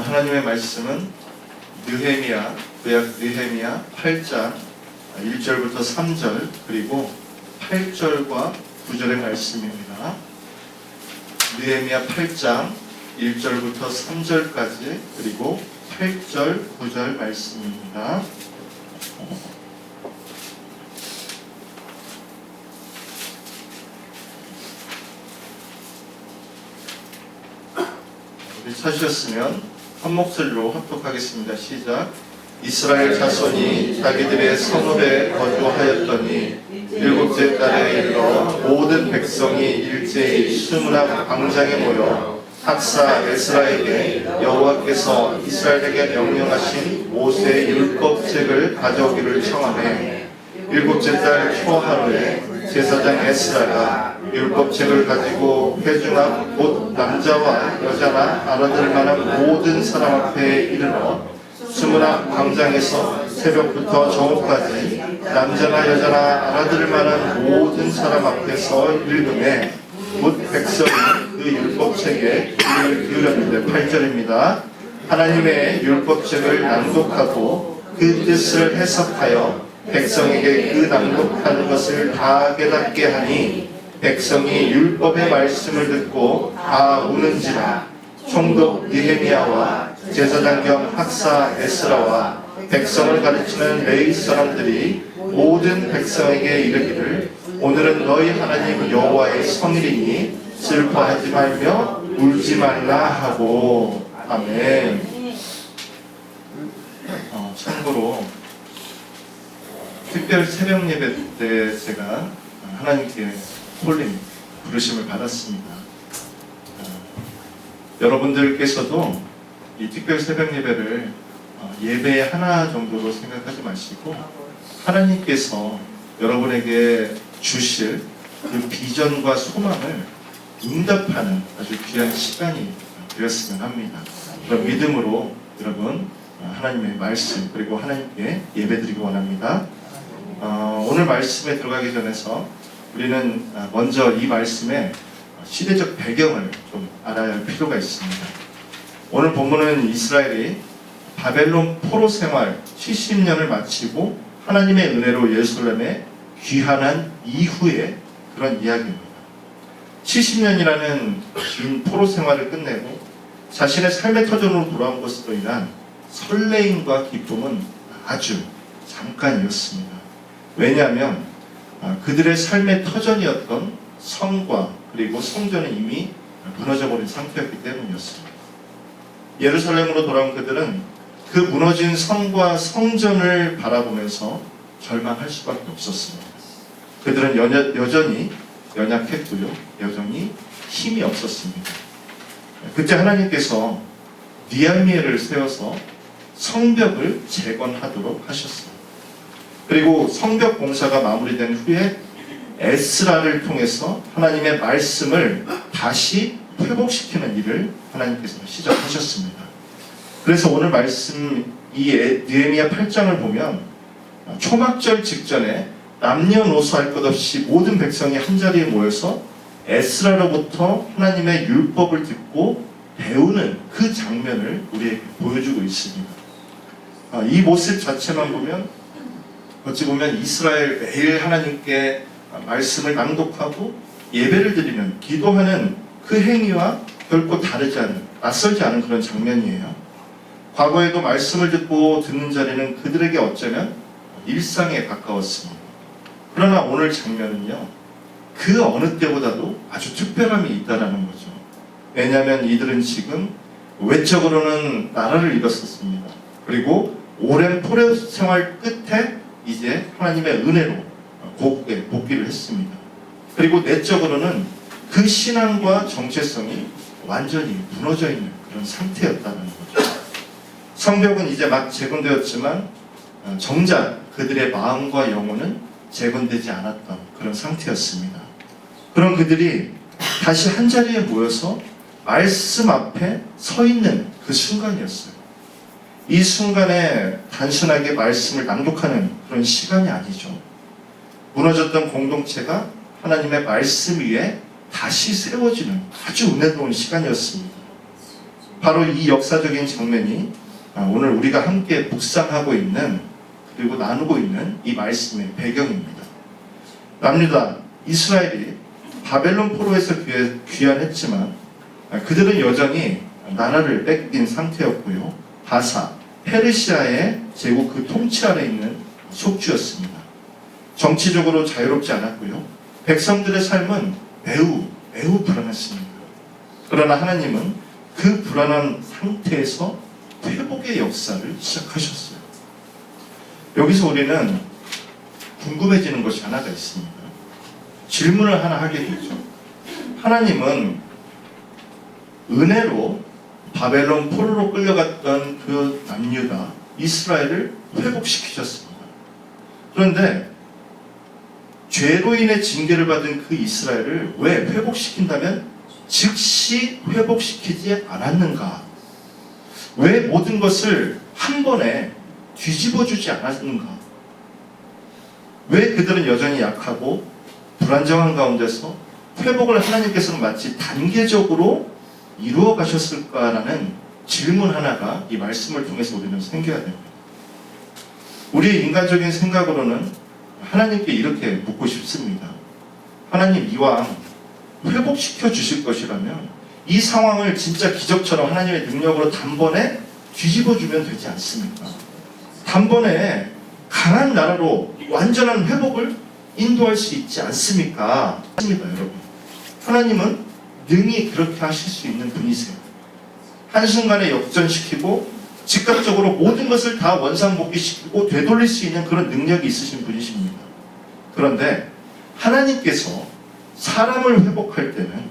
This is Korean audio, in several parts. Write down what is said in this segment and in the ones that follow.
하나님의 말씀은 느헤미야, 구약 느헤미야 8장 1절부터 3절 그리고 8절과 9절의 말씀입니다. 느헤미야 8장 1절부터 3절까지 그리고 8절, 9절 말씀입니다. 우리 찾으셨으면 한 목소리로 합독하겠습니다. 시작. 이스라엘 자손이 자기들의 성읍에 거주하였더니 일곱째 달에 이르러 모든 백성이 일제히 수문학 광장에 모여 학사 에스라에게 여호와께서 이스라엘에게 명령하신 모세의 율법책을 가져오기를 청하매 일곱째 달 초하루에 제사장 에스라가 율법책을 가지고 회중 앞 곧 남자와 여자나 알아들 만한 모든 사람 앞에 이르러 수문학 광장에서 새벽부터 저녁까지 남자나 여자나 알아들 만한 모든 사람 앞에서 읽음에 곧 백성이 그 율법책에 귀를 기울였는데 8절입니다. 하나님의 율법책을 낭독하고 그 뜻을 해석하여 백성에게 그 낭독하는 것을 다 깨닫게 하니 백성이 율법의 말씀을 듣고 다 우는지라. 총독 느헤미야와 제사장 겸 학사 에스라와 백성을 가르치는 레위 사람들이 모든 백성에게 이르기를 오늘은 너희 하나님 여호와의 성일이니 슬퍼하지 말며 울지 말라 하고. 아멘. 참고로 특별 새벽 예배 때 제가 하나님께 홀림 부르심을 받았습니다. 여러분들께서도 이 특별 새벽 예배를 예배 하나 정도로 생각하지 마시고 하나님께서 여러분에게 주실 그 비전과 소망을 응답하는 아주 귀한 시간이 되었으면 합니다. 그런 믿음으로 여러분 하나님의 말씀 그리고 하나님께 예배드리기 원합니다. 오늘 말씀에 들어가기 전에서 우리는 먼저 이 말씀의 시대적 배경을 좀 알아야 할 필요가 있습니다. 오늘 본문은 이스라엘이 바벨론 포로 생활 70년을 마치고 하나님의 은혜로 예루살렘에 귀환한 이후의 그런 이야기입니다. 70년이라는 긴 포로 생활을 끝내고 자신의 삶의 터전으로 돌아온 것으로 인한 설레임과 기쁨은 아주 잠깐이었습니다. 왜냐하면 그들의 삶의 터전이었던 성과 그리고 성전은 이미 무너져버린 상태였기 때문이었습니다. 예루살렘으로 돌아온 그들은 그 무너진 성과 성전을 바라보면서 절망할 수밖에 없었습니다. 그들은 여전히 연약했고요. 여전히 힘이 없었습니다. 그때 하나님께서 느헤미야를 세워서 성벽을 재건하도록 하셨습니다. 그리고 성벽 공사가 마무리된 후에 에스라를 통해서 하나님의 말씀을 다시 회복시키는 일을 하나님께서 시작하셨습니다. 그래서 오늘 말씀 이 느헤미야 8장을 보면 초막절 직전에 남녀노소 할 것 없이 모든 백성이 한자리에 모여서 에스라로부터 하나님의 율법을 듣고 배우는 그 장면을 우리에게 보여주고 있습니다. 이 모습 자체만 보면 어찌 보면 이스라엘 매일 하나님께 말씀을 낭독하고 예배를 드리는 기도하는 그 행위와 결코 다르지 않은 낯설지 않은 그런 장면이에요. 과거에도 말씀을 듣고 듣는 자리는 그들에게 어쩌면 일상에 가까웠습니다. 그러나 오늘 장면은요 그 어느 때보다도 아주 특별함이 있다는 거죠. 왜냐하면 이들은 지금 외적으로는 나라를 잃었었습니다. 그리고 오랜 포로 생활 끝에 이제 하나님의 은혜로 복귀를 했습니다. 그리고 내적으로는 그 신앙과 정체성이 완전히 무너져 있는 그런 상태였다는 거죠. 성벽은 이제 막 재건되었지만 정작 그들의 마음과 영혼은 재건되지 않았던 그런 상태였습니다. 그런 그들이 다시 한자리에 모여서 말씀 앞에 서 있는 그 순간이었어요. 이 순간에 단순하게 말씀을 낭독하는 그런 시간이 아니죠. 무너졌던 공동체가 하나님의 말씀 위에 다시 세워지는 아주 은혜로운 시간이었습니다. 바로 이 역사적인 장면이 오늘 우리가 함께 묵상하고 있는 그리고 나누고 있는 이 말씀의 배경입니다. 남유다 이스라엘이 바벨론 포로에서 귀환했지만 그들은 여전히 나라를 뺏긴 상태였고요. 바사, 페르시아의 제국 그 통치 아래 있는 속주였습니다. 정치적으로 자유롭지 않았고요. 백성들의 삶은 매우 불안했습니다. 그러나 하나님은 그 불안한 상태에서 회복의 역사를 시작하셨어요. 여기서 우리는 궁금해지는 것이 하나가 있습니다. 질문을 하나 하게 되죠. 하나님은 은혜로 바벨론 포로로 끌려갔던 그 남유다 이스라엘을 회복시키셨습니다. 그런데 죄로 인해 징계를 받은 그 이스라엘을 왜 회복시킨다면 즉시 회복시키지 않았는가? 왜 모든 것을 한 번에 뒤집어주지 않았는가? 왜 그들은 여전히 약하고 불안정한 가운데서 회복을 하나님께서는 마치 단계적으로 이루어 가셨을까라는 질문 하나가 이 말씀을 통해서 우리는 생겨야 됩니다. 우리의 인간적인 생각으로는 하나님께 이렇게 묻고 싶습니다. 하나님, 이왕 회복시켜 주실 것이라면 이 상황을 진짜 기적처럼 하나님의 능력으로 단번에 뒤집어 주면 되지 않습니까? 단번에 강한 나라로 완전한 회복을 인도할 수 있지 않습니까? 맞습니다, 여러분. 하나님은 능히 그렇게 하실 수 있는 분이세요. 한순간에 역전시키고 즉각적으로 모든 것을 다 원상복귀시키고 되돌릴 수 있는 그런 능력이 있으신 분이십니다. 그런데 하나님께서 사람을 회복할 때는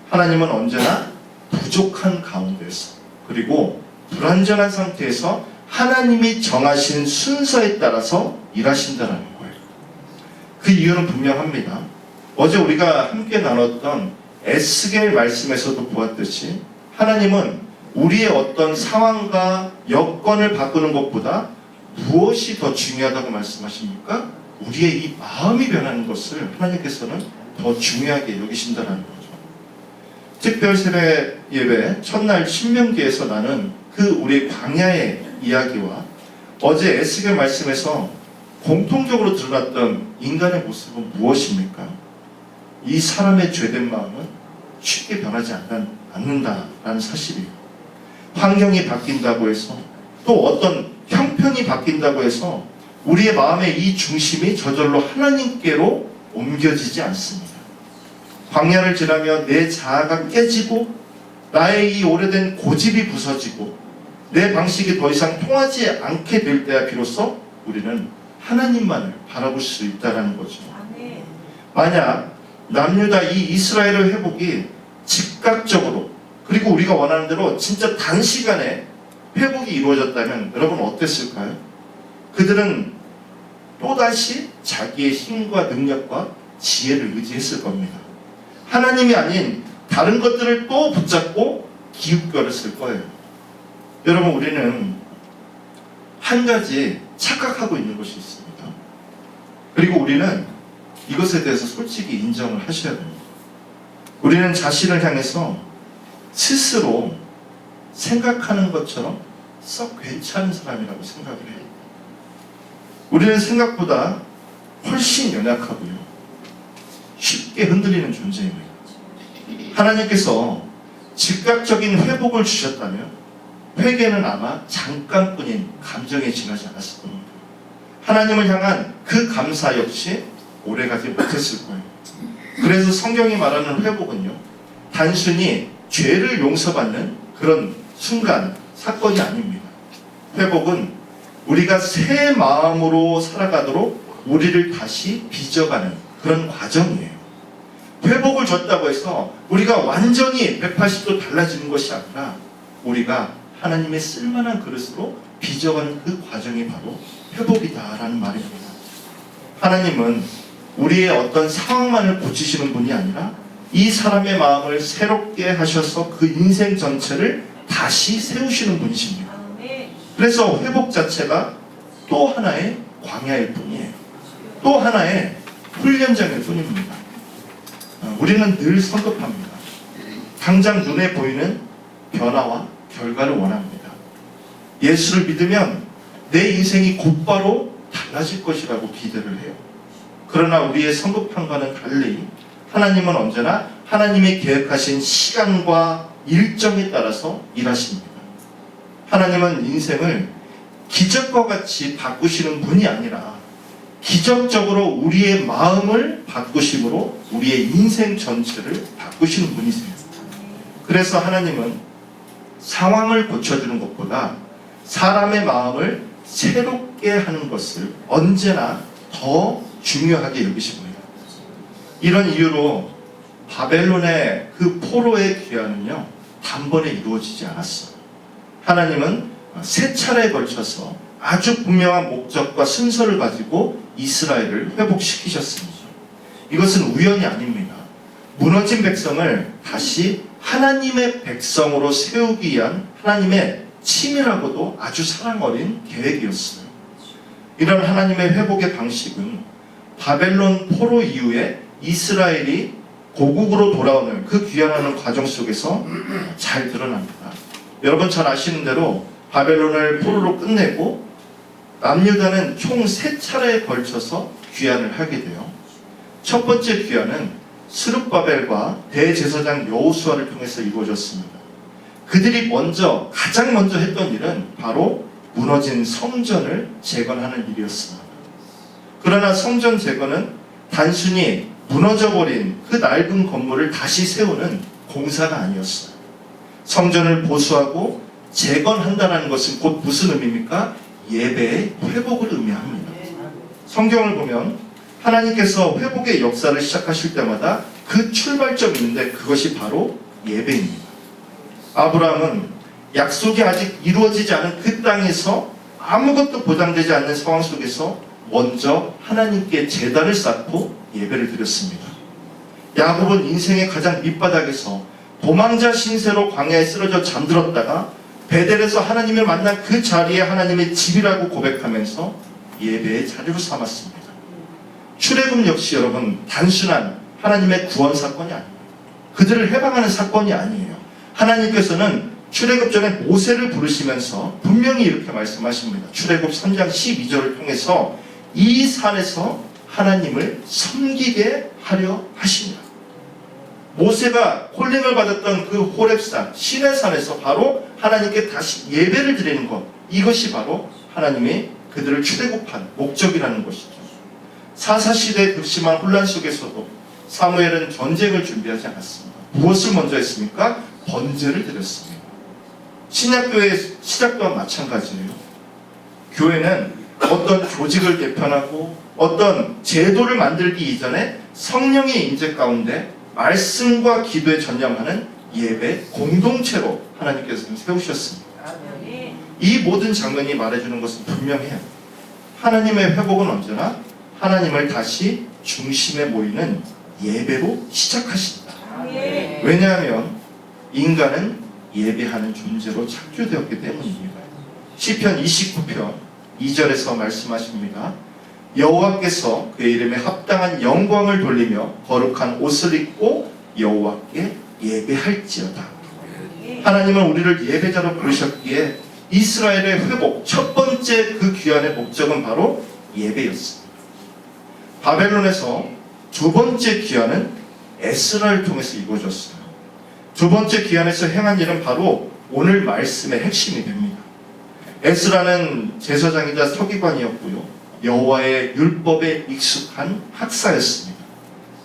하나님은 언제나 부족한 가운데서 그리고 불완전한 상태에서 하나님이 정하신 순서에 따라서 일하신다는 거예요. 그 이유는 분명합니다. 어제 우리가 함께 나눴던 에스겔 말씀에서도 보았듯이 하나님은 우리의 어떤 상황과 여건을 바꾸는 것보다 무엇이 더 중요하다고 말씀하십니까? 우리의 이 마음이 변하는 것을 하나님께서는 더 중요하게 여기신다는 거죠. 특별 세례 예배 첫날 신명기에서 나는 그 우리 광야의 이야기와 어제 에스겔 말씀에서 공통적으로 드러났던 인간의 모습은 무엇입니까? 이 사람의 죄된 마음은 쉽게 변하지 않는다라는 사실이에요. 환경이 바뀐다고 해서 또 어떤 형편이 바뀐다고 해서 우리의 마음의 이 중심이 저절로 하나님께로 옮겨지지 않습니다. 광야를 지나며 내 자아가 깨지고 나의 이 오래된 고집이 부서지고 내 방식이 더 이상 통하지 않게 될 때야 비로소 우리는 하나님만을 바라볼 수 있다는 거죠. 만약 남유다 이 이스라엘의 회복이 즉각적으로 그리고 우리가 원하는 대로 진짜 단시간에 회복이 이루어졌다면 여러분 어땠을까요? 그들은 또다시 자기의 힘과 능력과 지혜를 의지했을 겁니다. 하나님이 아닌 다른 것들을 또 붙잡고 기웃거렸을 거예요. 여러분, 우리는 한 가지 착각하고 있는 것이 있습니다. 그리고 우리는 이것에 대해서 솔직히 인정을 하셔야 됩니다. 우리는 자신을 향해서 스스로 생각하는 것처럼 썩 괜찮은 사람이라고 생각을 해요. 우리는 생각보다 훨씬 연약하고요. 쉽게 흔들리는 존재입니다. 하나님께서 즉각적인 회복을 주셨다면 회개는 아마 잠깐뿐인 감정에 지나지 않았을 겁니다. 하나님을 향한 그 감사 역시 오래가지 못했을 거예요. 그래서 성경이 말하는 회복은요, 단순히 죄를 용서받는 그런 순간, 사건이 아닙니다. 회복은 우리가 새 마음으로 살아가도록 우리를 다시 빚어가는 그런 과정이에요. 회복을 줬다고 해서 우리가 완전히 180도 달라지는 것이 아니라 우리가 하나님의 쓸만한 그릇으로 빚어가는 그 과정이 바로 회복이다라는 말입니다. 하나님은 우리의 어떤 상황만을 고치시는 분이 아니라 이 사람의 마음을 새롭게 하셔서 그 인생 전체를 다시 세우시는 분이십니다. 그래서 회복 자체가 또 하나의 광야일 뿐이에요. 또 하나의 훈련장일 뿐입니다. 우리는 늘 성급합니다. 당장 눈에 보이는 변화와 결과를 원합니다. 예수를 믿으면 내 인생이 곧바로 달라질 것이라고 기대를 해요. 그러나 우리의 성급함과는 달리 하나님은 언제나 하나님이 계획하신 시간과 일정에 따라서 일하십니다. 하나님은 인생을 기적과 같이 바꾸시는 분이 아니라 기적적으로 우리의 마음을 바꾸심으로 우리의 인생 전체를 바꾸시는 분이세요. 그래서 하나님은 상황을 고쳐주는 것보다 사람의 마음을 새롭게 하는 것을 언제나 더 중요하게 여기십니다. 이런 이유로 바벨론의 그 포로의 귀환은요, 단번에 이루어지지 않았어요. 하나님은 세 차례에 걸쳐서 아주 분명한 목적과 순서를 가지고 이스라엘을 회복시키셨습니다. 이것은 우연이 아닙니다. 무너진 백성을 다시 하나님의 백성으로 세우기 위한 하나님의 치밀하고도 아주 사랑 어린 계획이었어요. 이런 하나님의 회복의 방식은 바벨론 포로 이후에 이스라엘이 고국으로 돌아오는 그 귀환하는 과정 속에서 잘 드러납니다. 여러분 잘 아시는 대로 바벨론을 포로로 끝내고 남유다는 총 3차례에 걸쳐서 귀환을 하게 돼요. 첫 번째 귀환은 스룹바벨과 대제사장 여호수아를 통해서 이루어졌습니다. 그들이 가장 먼저 했던 일은 바로 무너진 성전을 재건하는 일이었습니다. 그러나 성전 재건은 단순히 무너져버린 그 낡은 건물을 다시 세우는 공사가 아니었어요. 성전을 보수하고 재건한다는 것은 곧 무슨 의미입니까? 예배의 회복을 의미합니다. 성경을 보면 하나님께서 회복의 역사를 시작하실 때마다 그 출발점이 있는데 그것이 바로 예배입니다. 아브라함은 약속이 아직 이루어지지 않은 그 땅에서 아무것도 보장되지 않는 상황 속에서 먼저 하나님께 제단을 쌓고 예배를 드렸습니다. 야곱은 인생의 가장 밑바닥에서 도망자 신세로 광야에 쓰러져 잠들었다가 베델에서 하나님을 만난 그 자리에 하나님의 집이라고 고백하면서 예배의 자리로 삼았습니다. 출애굽 역시 여러분 단순한 하나님의 구원 사건이 아닙니다. 그들을 해방하는 사건이 아니에요. 하나님께서는 출애굽 전에 모세를 부르시면서 분명히 이렇게 말씀하십니다. 출애굽 3장 12절을 통해서 이 산에서 하나님을 섬기게 하려 하십니다. 모세가 콜링을 받았던 그 호렙산 시내산에서 바로 하나님께 다시 예배를 드리는 것, 이것이 바로 하나님이 그들을 출애굽한 목적이라는 것이죠. 사사시대의 극심한 혼란 속에서도 사무엘은 전쟁을 준비하지 않았습니다. 무엇을 먼저 했습니까? 번제를 드렸습니다. 신약교회의 시작 또한 마찬가지예요. 교회는 어떤 조직을 개편하고 어떤 제도를 만들기 이전에 성령의 임재 가운데 말씀과 기도에 전념하는 예배 공동체로 하나님께서는 세우셨습니다. 이 모든 장면이 말해주는 것은 분명해요. 하나님의 회복은 언제나 하나님을 다시 중심에 모이는 예배로 시작하십니다. 왜냐하면 인간은 예배하는 존재로 창조되었기 때문입니다. 시편 29편 2절에서 말씀하십니다. 여호와께서 그의 이름에 합당한 영광을 돌리며 거룩한 옷을 입고 여호와께 예배할지어다. 하나님은 우리를 예배자로 부르셨기에 이스라엘의 회복 첫 번째 그 귀환의 목적은 바로 예배였습니다. 바벨론에서 두 번째 귀환은 에스라를 통해서 이루어졌어요. 두 번째 귀환에서 행한 일은 바로 오늘 말씀의 핵심이 됩니다. 에스라는 제사장이자 서기관이었고요. 여호와의 율법에 익숙한 학사였습니다.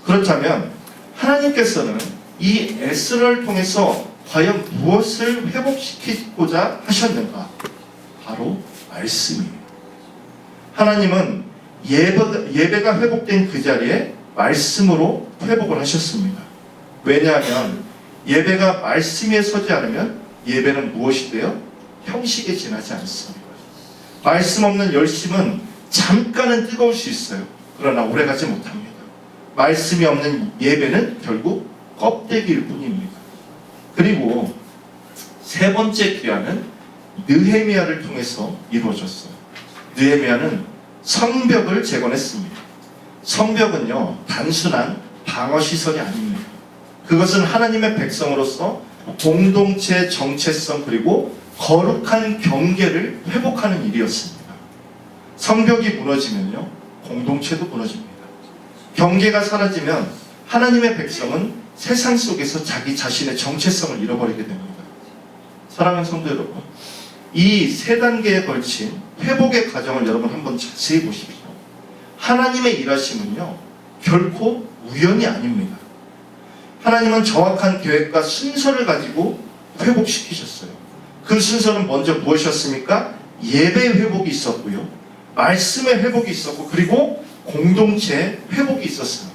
그렇다면 하나님께서는 이 에스라를 통해서 과연 무엇을 회복시키고자 하셨는가? 바로 말씀이에요. 하나님은 예배가 회복된 그 자리에 말씀으로 회복을 하셨습니다. 왜냐하면 예배가 말씀 위에 서지 않으면 예배는 무엇이 돼요? 형식에 지나지 않습니다. 말씀 없는 열심은 잠깐은 뜨거울 수 있어요. 그러나 오래가지 못합니다. 말씀이 없는 예배는 결국 껍데기일 뿐입니다. 그리고 세 번째 귀환은 느헤미야를 통해서 이루어졌어요. 느헤미야는 성벽을 재건했습니다. 성벽은요 단순한 방어시설이 아닙니다. 그것은 하나님의 백성으로서 공동체 정체성 그리고 거룩한 경계를 회복하는 일이었습니다. 성벽이 무너지면요, 공동체도 무너집니다. 경계가 사라지면 하나님의 백성은 세상 속에서 자기 자신의 정체성을 잃어버리게 됩니다. 사랑하는 성도 여러분, 이 세 단계에 걸친 회복의 과정을 여러분 한번 자세히 보십시오. 하나님의 일하심은요, 결코 우연이 아닙니다. 하나님은 정확한 계획과 순서를 가지고 회복시키셨어요. 그 순서는 먼저 무엇이었습니까? 예배의 회복이 있었고요, 말씀의 회복이 있었고, 그리고 공동체의 회복이 있었습니다.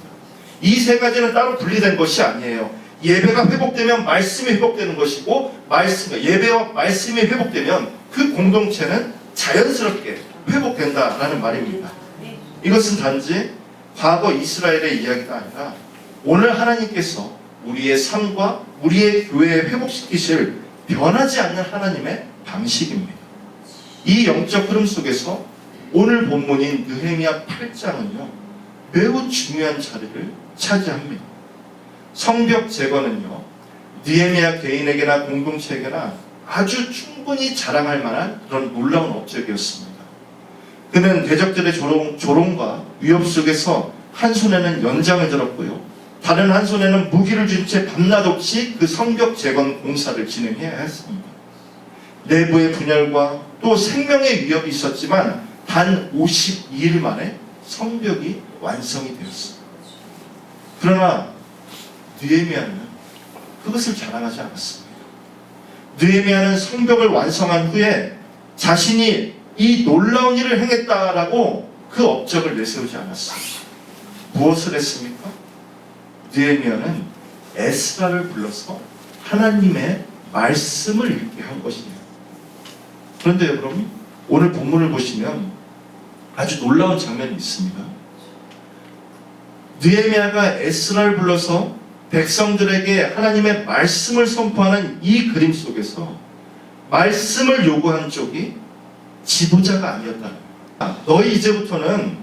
이 세 가지는 따로 분리된 것이 아니에요. 예배가 회복되면 말씀이 회복되는 것이고, 예배와 말씀이 회복되면 그 공동체는 자연스럽게 회복된다라는 말입니다. 이것은 단지 과거 이스라엘의 이야기가 아니라 오늘 하나님께서 우리의 삶과 우리의 교회에 회복시키실 변하지 않는 하나님의 방식입니다. 이 영적 흐름 속에서 오늘 본문인 느헤미야 8장은요, 매우 중요한 자리를 차지합니다. 성벽 제거는요, 느헤미야 개인에게나 공동체에게나 아주 충분히 자랑할 만한 그런 놀라운 업적이었습니다. 그는 대적들의 조롱과 위협 속에서 한 손에는 연장을 들었고요, 다른 한 손에는 무기를 쥔 채 밤낮 없이 그 성벽 재건 공사를 진행해야 했습니다. 내부의 분열과 또 생명의 위협이 있었지만 단 52일 만에 성벽이 완성이 되었습니다. 그러나 느헤미야는 그것을 자랑하지 않았습니다. 느헤미야는 성벽을 완성한 후에 자신이 이 놀라운 일을 행했다라고 그 업적을 내세우지 않았습니다. 무엇을 했습니까? 느헤미야는 에스라를 불러서 하나님의 말씀을 읽게 한 것이에요. 그런데 여러분, 오늘 본문을 보시면 아주 놀라운 장면이 있습니다. 느헤미야가 에스라를 불러서 백성들에게 하나님의 말씀을 선포하는 이 그림 속에서 말씀을 요구한 쪽이 지도자가 아니었다는 거예요. 너희 이제부터는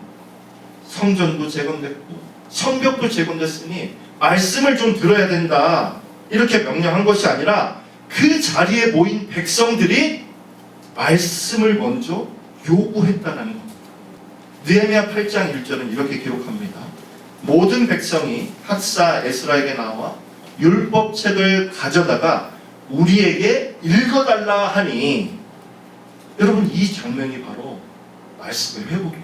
성전도 재건됐고 성벽도 재건됐으니 말씀을 좀 들어야 된다, 이렇게 명령한 것이 아니라 그 자리에 모인 백성들이 말씀을 먼저 요구했다는 겁니다. 느헤미야 8장 1절은 이렇게 기록합니다. 모든 백성이 학사 에스라에게 나와 율법책을 가져다가 우리에게 읽어달라 하니, 여러분, 이 장면이 바로 말씀의 회복이에요.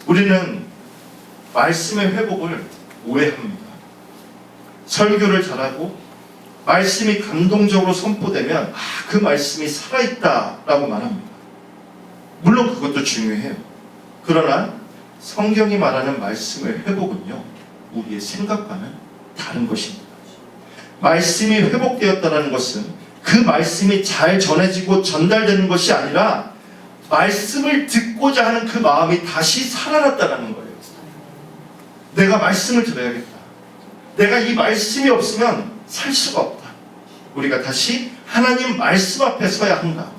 우리는 말씀의 회복을 오해합니다. 설교를 잘하고 말씀이 감동적으로 선포되면 그 말씀이 살아있다라고 말합니다. 물론 그것도 중요해요. 그러나 성경이 말하는 말씀의 회복은요, 우리의 생각과는 다른 것입니다. 말씀이 회복되었다는 것은 그 말씀이 잘 전해지고 전달되는 것이 아니라 말씀을 듣고자 하는 그 마음이 다시 살아났다는 거예요. 내가 말씀을 들어야겠다. 내가 이 말씀이 없으면 살 수가 없다. 우리가 다시 하나님 말씀 앞에 서야 한다.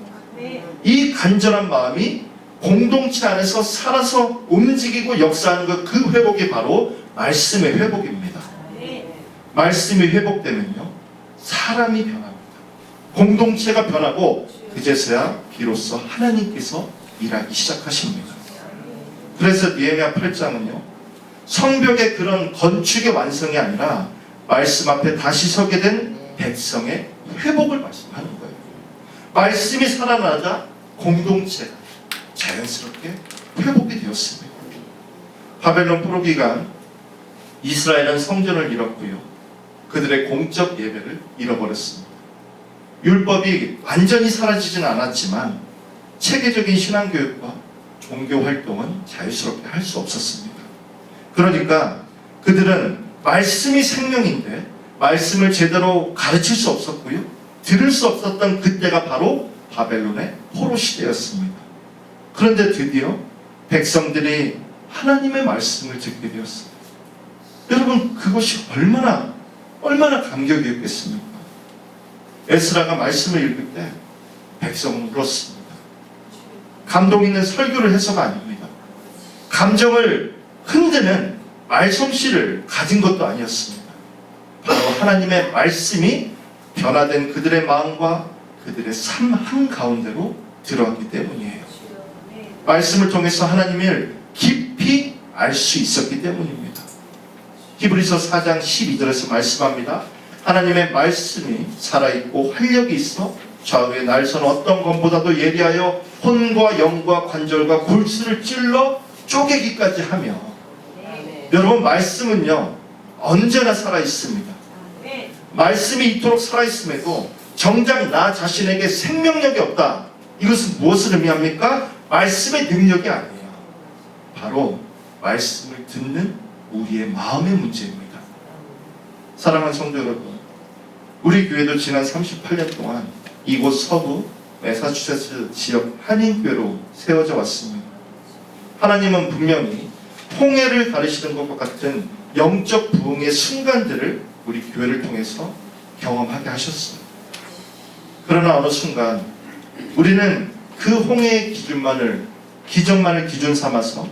이 간절한 마음이 공동체 안에서 살아서 움직이고 역사하는 것, 그 회복이 바로 말씀의 회복입니다. 말씀이 회복되면요, 사람이 변합니다. 공동체가 변하고 그제서야 비로소 하나님께서 일하기 시작하십니다. 그래서 느헤미야 8장은요, 성벽의 그런 건축의 완성이 아니라 말씀 앞에 다시 서게 된 백성의 회복을 말씀하는 거예요. 말씀이 살아나자 공동체가 자연스럽게 회복이 되었습니다. 바벨론 포로 기간 이스라엘은 성전을 잃었고요, 그들의 공적 예배를 잃어버렸습니다. 율법이 완전히 사라지진 않았지만 체계적인 신앙교육과 종교 활동은 자유스럽게 할 수 없었습니다. 그러니까 그들은 말씀이 생명인데 말씀을 제대로 가르칠 수 없었고요, 들을 수 없었던 그때가 바로 바벨론의 포로 시대였습니다. 그런데 드디어 백성들이 하나님의 말씀을 듣게 되었습니다. 여러분, 그것이 얼마나 감격이었겠습니까? 에스라가 말씀을 읽을 때 백성은 울었습니다. 감동 있는 설교를 해서가 아닙니다. 감정을 흔드는 말솜씨를 가진 것도 아니었습니다. 바로 하나님의 말씀이 변화된 그들의 마음과 그들의 삶 한가운데로 들어왔기 때문이에요. 말씀을 통해서 하나님을 깊이 알 수 있었기 때문입니다. 히브리서 4장 12절에서 말씀합니다. 하나님의 말씀이 살아있고 활력이 있어 좌우의 날선 어떤 것보다도 예리하여 혼과 영과 관절과 골수를 찔러 쪼개기까지 하며. 여러분, 말씀은요 언제나 살아있습니다. 말씀이 이토록 살아있음에도 정작 나 자신에게 생명력이 없다. 이것은 무엇을 의미합니까? 말씀의 능력이 아니에요. 바로 말씀을 듣는 우리의 마음의 문제입니다. 사랑하는 성도 여러분, 우리 교회도 지난 38년 동안 이곳 서부 매사추세츠 지역 한인교회로 세워져 왔습니다. 하나님은 분명히 홍해를 가르치는 것과 같은 영적 부흥의 순간들을 우리 교회를 통해서 경험하게 하셨어요. 그러나 어느 순간 우리는 그 홍해의 기적만을 기준 삼아서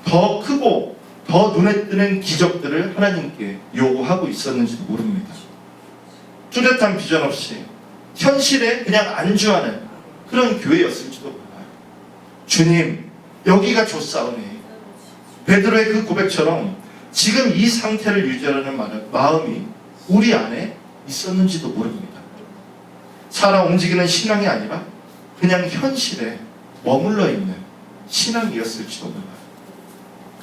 더 크고 더 눈에 띄는 기적들을 하나님께 요구하고 있었는지도 모릅니다. 뚜렷한 비전 없이 현실에 그냥 안주하는 그런 교회였을지도 몰라요. 주님, 여기가 좋사오니. 베드로의 그 고백처럼 지금 이 상태를 유지하려는 마음이 우리 안에 있었는지도 모릅니다. 살아 움직이는 신앙이 아니라 그냥 현실에 머물러 있는 신앙이었을지도 몰라요.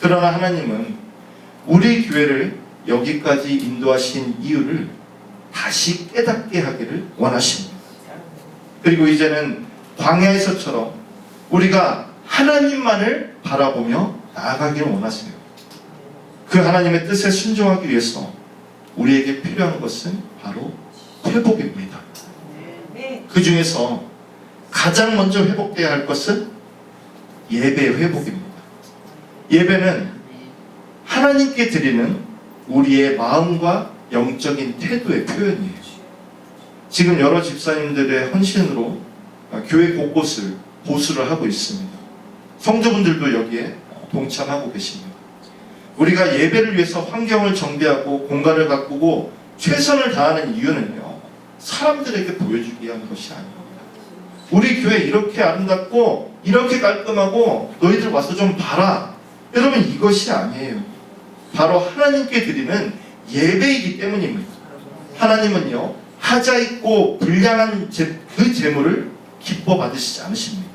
그러나 하나님은 우리 교회를 여기까지 인도하신 이유를 다시 깨닫게 하기를 원하십니다. 그리고 이제는 광야에서처럼 우리가 하나님만을 바라보며 나아가기를 원하세요. 그 하나님의 뜻에 순종하기 위해서 우리에게 필요한 것은 바로 회복입니다. 그 중에서 가장 먼저 회복되어야 할 것은 예배의 회복입니다. 예배는 하나님께 드리는 우리의 마음과 영적인 태도의 표현이에요. 지금 여러 집사님들의 헌신으로 교회 곳곳을 보수를 하고 있습니다. 성도분들도 여기에 동참하고 계십니다. 우리가 예배를 위해서 환경을 정비하고 공간을 가꾸고 최선을 다하는 이유는요, 사람들에게 보여주기 위한 것이 아닙니다. 우리 교회 이렇게 아름답고 이렇게 깔끔하고 너희들 와서 좀 봐라. 여러분, 이것이 아니에요. 바로 하나님께 드리는 예배이기 때문입니다. 하나님은요, 하자 있고 불량한 그 재물을 기뻐 받으시지 않으십니다.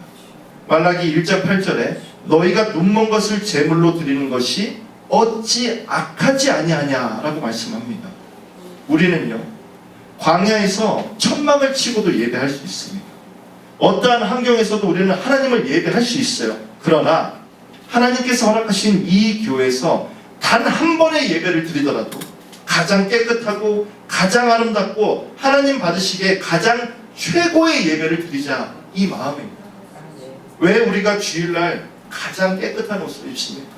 말라기 1장 8절에 너희가 눈먼 것을 제물로 드리는 것이 어찌 악하지 아니하냐라고 말씀합니다. 우리는요, 광야에서 천막을 치고도 예배할 수 있습니다. 어떠한 환경에서도 우리는 하나님을 예배할 수 있어요. 그러나 하나님께서 허락하신 이 교회에서 단 한 번의 예배를 드리더라도 가장 깨끗하고 가장 아름답고 하나님 받으시기에 가장 최고의 예배를 드리자, 이 마음입니다. 왜 우리가 주일날 가장 깨끗한 옷을 입습니까?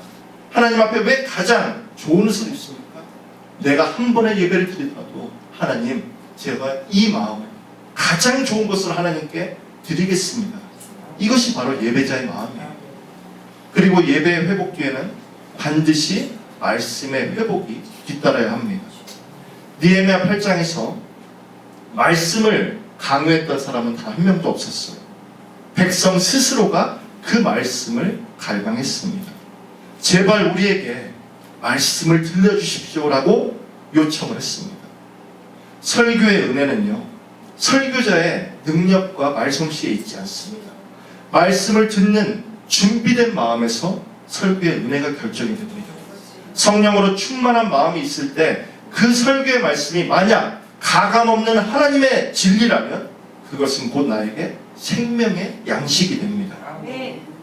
하나님 앞에 왜 가장 좋은 옷을 입습니까? 내가 한 번의 예배를 드리더라도 하나님, 제가 이 마음을 가장 좋은 것을 하나님께 드리겠습니다. 이것이 바로 예배자의 마음이에요. 그리고 예배의 회복 뒤에는 반드시 말씀의 회복이 뒤따라야 합니다. 느헤미야 8장에서 말씀을 강요했던 사람은 단 한 명도 없었어요. 백성 스스로가 그 말씀을 갈망했습니다. 제발 우리에게 말씀을 들려주십시오라고 요청을 했습니다. 설교의 은혜는요, 설교자의 능력과 말솜씨에 있지 않습니다. 말씀을 듣는 준비된 마음에서 설교의 은혜가 결정이 됩니다. 성령으로 충만한 마음이 있을 때 그 설교의 말씀이 만약 가감없는 하나님의 진리라면 그것은 곧 나에게 생명의 양식이 됩니다.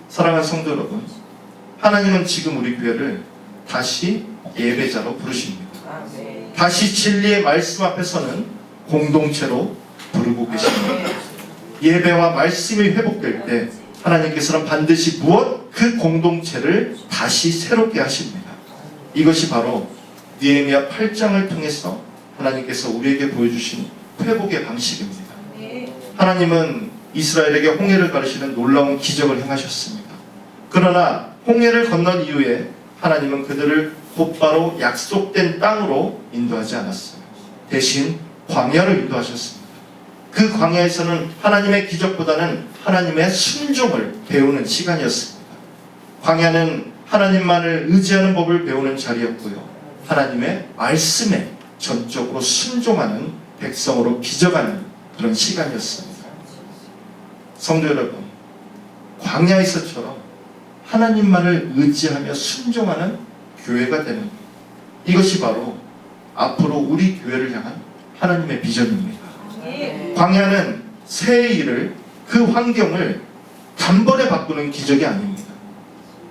사랑하는 성도 여러분, 하나님은 지금 우리 교회를 다시 예배자로 부르십니다. 다시 진리의 말씀 앞에서는 공동체로 부르고 계십니다. 예배와 말씀이 회복될 때 하나님께서는 반드시 무엇? 그 공동체를 다시 새롭게 하십니다. 이것이 바로 느헤미야 8장을 통해서 하나님께서 우리에게 보여주신 회복의 방식입니다. 하나님은 이스라엘에게 홍해를 가르치는 놀라운 기적을 행하셨습니다. 그러나 홍해를 건넌 이후에 하나님은 그들을 곧바로 약속된 땅으로 인도하지 않았어요. 대신 광야를 인도하셨습니다. 그 광야에서는 하나님의 기적보다는 하나님의 순종을 배우는 시간이었습니다. 광야는 하나님만을 의지하는 법을 배우는 자리였고요. 하나님의 말씀에 전적으로 순종하는 백성으로 빚어가는 그런 시간이었습니다. 성도 여러분, 광야에서처럼 하나님만을 의지하며 순종하는 교회가 되는 것, 이것이 바로 앞으로 우리 교회를 향한 하나님의 비전입니다. 광야는 새의 일을, 그 환경을 단번에 바꾸는 기적이 아닙니다.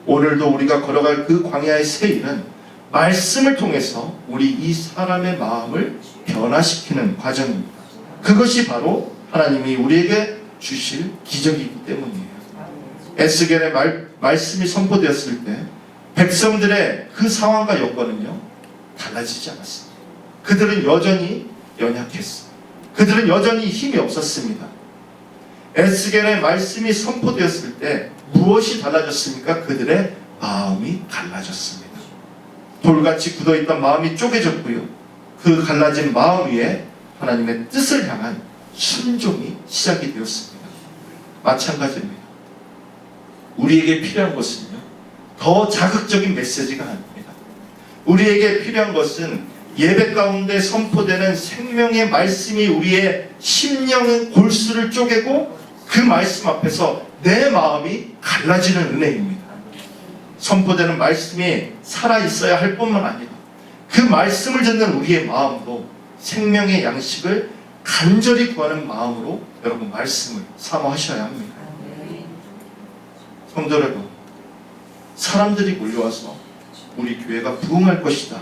오늘도 우리가 걸어갈 그 광야의 새 일은 말씀을 통해서 우리 이 사람의 마음을 변화시키는 과정입니다. 그것이 바로 하나님이 우리에게 주실 기적이기 때문이에요. 에스겔의 말씀이 선포되었을 때 백성들의 그 상황과 여건은요, 달라지지 않았습니다. 그들은 여전히 연약했어요. 그들은 여전히 힘이 없었습니다. 에스겔의 말씀이 선포되었을 때 무엇이 달라졌습니까? 그들의 마음이 갈라졌습니다. 돌같이 굳어있던 마음이 쪼개졌고요. 그 갈라진 마음 위에 하나님의 뜻을 향한 순종이 시작이 되었습니다. 마찬가지입니다. 우리에게 필요한 것은요, 더 자극적인 메시지가 아닙니다. 우리에게 필요한 것은 예배 가운데 선포되는 생명의 말씀이 우리의 심령의 골수를 쪼개고 그 말씀 앞에서 내 마음이 갈라지는 은혜입니다. 선포되는 말씀이 살아있어야 할 뿐만 아니라 그 말씀을 듣는 우리의 마음도 생명의 양식을 간절히 구하는 마음으로 여러분 말씀을 사모하셔야 합니다. 성도 여러분, 사람들이 몰려와서 우리 교회가 부흥할 것이다,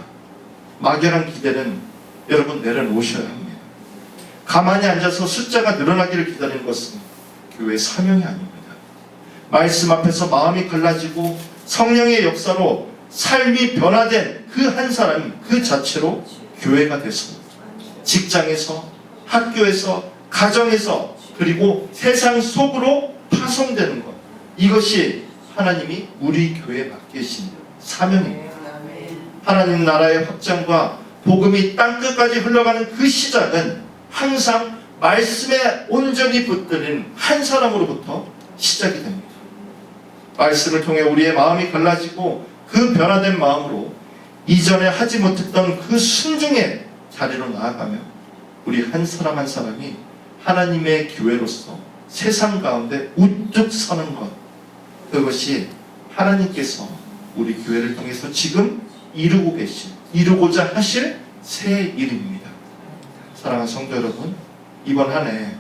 막연한 기대는 여러분 내려놓으셔야 합니다. 가만히 앉아서 숫자가 늘어나기를 기다리는 것은 교회의 사명이 아닙니다. 말씀 앞에서 마음이 갈라지고 성령의 역사로 삶이 변화된 그 한 사람 그 자체로 교회가 돼서 직장에서, 학교에서, 가정에서, 그리고 세상 속으로 파송되는 것, 이것이 하나님이 우리 교회에 맡기신 사명입니다. 하나님 나라의 확장과 복음이 땅끝까지 흘러가는 그 시작은 항상 말씀에 온전히 붙들린 한 사람으로부터 시작이 됩니다. 말씀을 통해 우리의 마음이 갈라지고 그 변화된 마음으로 이전에 하지 못했던 그 순종의 자리로 나아가며 우리 한 사람 한 사람이 하나님의 교회로서 세상 가운데 우뚝 서는 것, 그것이 하나님께서 우리 교회를 통해서 지금 이루고자 하실 새 일입니다. 사랑하는 성도 여러분, 이번 한 해